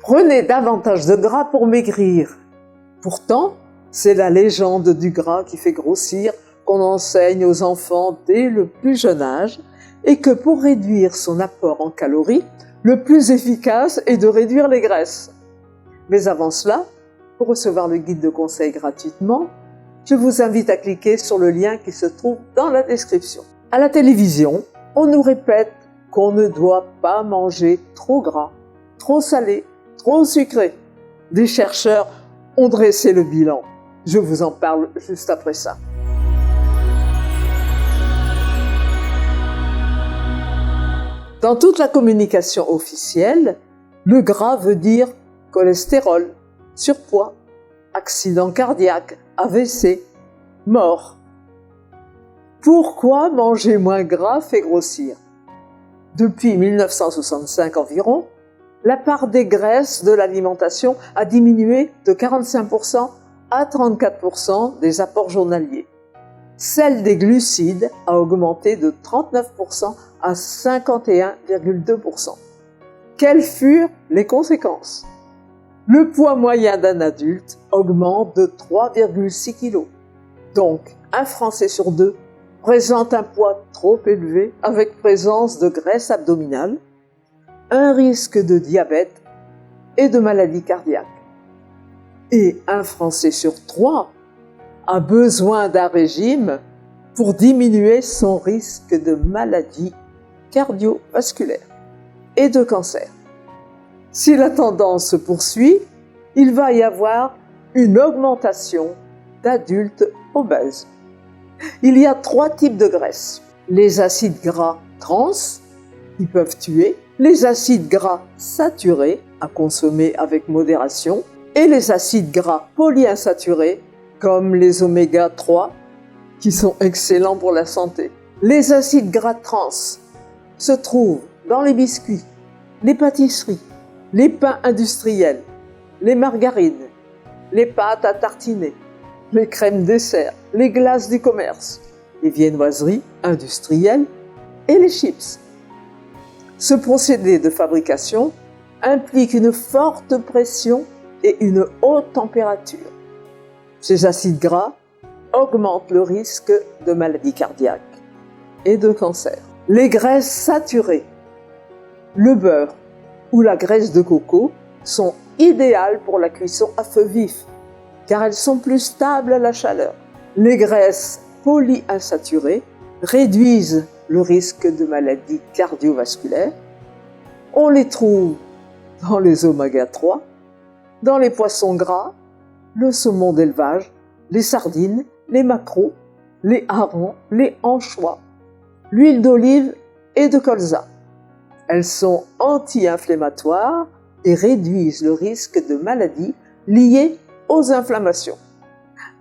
Prenez davantage de gras pour maigrir. Pourtant, c'est la légende du gras qui fait grossir qu'on enseigne aux enfants dès le plus jeune âge et que pour réduire son apport en calories, le plus efficace est de réduire les graisses. Mais avant cela, pour recevoir le guide de conseil gratuitement, je vous invite à cliquer sur le lien qui se trouve dans la description. À la télévision, on nous répète qu'on ne doit pas manger trop gras, trop salé, trop sucré. Des chercheurs ont dressé le bilan. Je vous en parle juste après ça. Dans toute la communication officielle, le gras veut dire cholestérol, surpoids, accident cardiaque, AVC, mort. Pourquoi manger moins gras fait grossir? Depuis 1965 environ, la part des graisses de l'alimentation a diminué de 45% à 34% des apports journaliers. Celle des glucides a augmenté de 39% à 51,2%. Quelles furent les conséquences? Le poids moyen d'un adulte augmente de 3,6 kg. Donc, un Français sur deux présente un poids trop élevé avec présence de graisse abdominale, un risque de diabète et de maladie cardiaque. Et un Français sur trois a besoin d'un régime pour diminuer son risque de maladie cardiovasculaire et de cancer. Si la tendance se poursuit, il va y avoir une augmentation d'adultes obèses. Il y a 3 types de graisses. Les acides gras trans, qui peuvent tuer, les acides gras saturés, à consommer avec modération, et les acides gras polyinsaturés, comme les oméga 3, qui sont excellents pour la santé. Les acides gras trans se trouvent dans les biscuits, les pâtisseries, les pains industriels, les margarines, les pâtes à tartiner, les crèmes dessert, les glaces du commerce, les viennoiseries industrielles et les chips. Ce procédé de fabrication implique une forte pression et une haute température. Ces acides gras augmentent le risque de maladie cardiaque et de cancer. Les graisses saturées, le beurre ou la graisse de coco sont idéales pour la cuisson à feu vif, car elles sont plus stables à la chaleur. Les graisses polyinsaturées réduisent le risque de maladies cardiovasculaires. On les trouve dans les oméga 3, dans les poissons gras, le saumon d'élevage, les sardines, les maquereaux, les harengs, les anchois, l'huile d'olive et de colza. Elles sont anti-inflammatoires et réduisent le risque de maladies liées aux inflammations.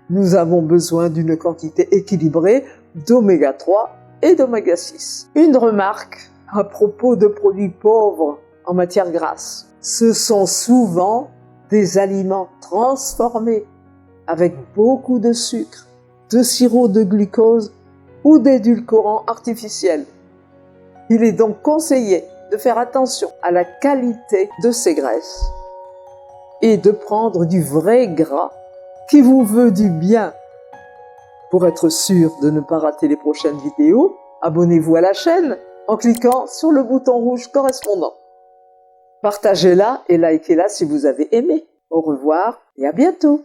Nous avons besoin d'une quantité équilibrée d'oméga 3 et d'oméga 6. Une remarque à propos de produits pauvres en matière grasse. Ce sont souvent des aliments transformés avec beaucoup de sucre, de sirop de glucose ou d'édulcorants artificiels. Il est donc conseillé de faire attention à la qualité de ces graisses et de prendre du vrai gras qui vous veut du bien. Pour être sûr de ne pas rater les prochaines vidéos, abonnez-vous à la chaîne en cliquant sur le bouton rouge correspondant. Partagez-la et likez-la si vous avez aimé. Au revoir et à bientôt.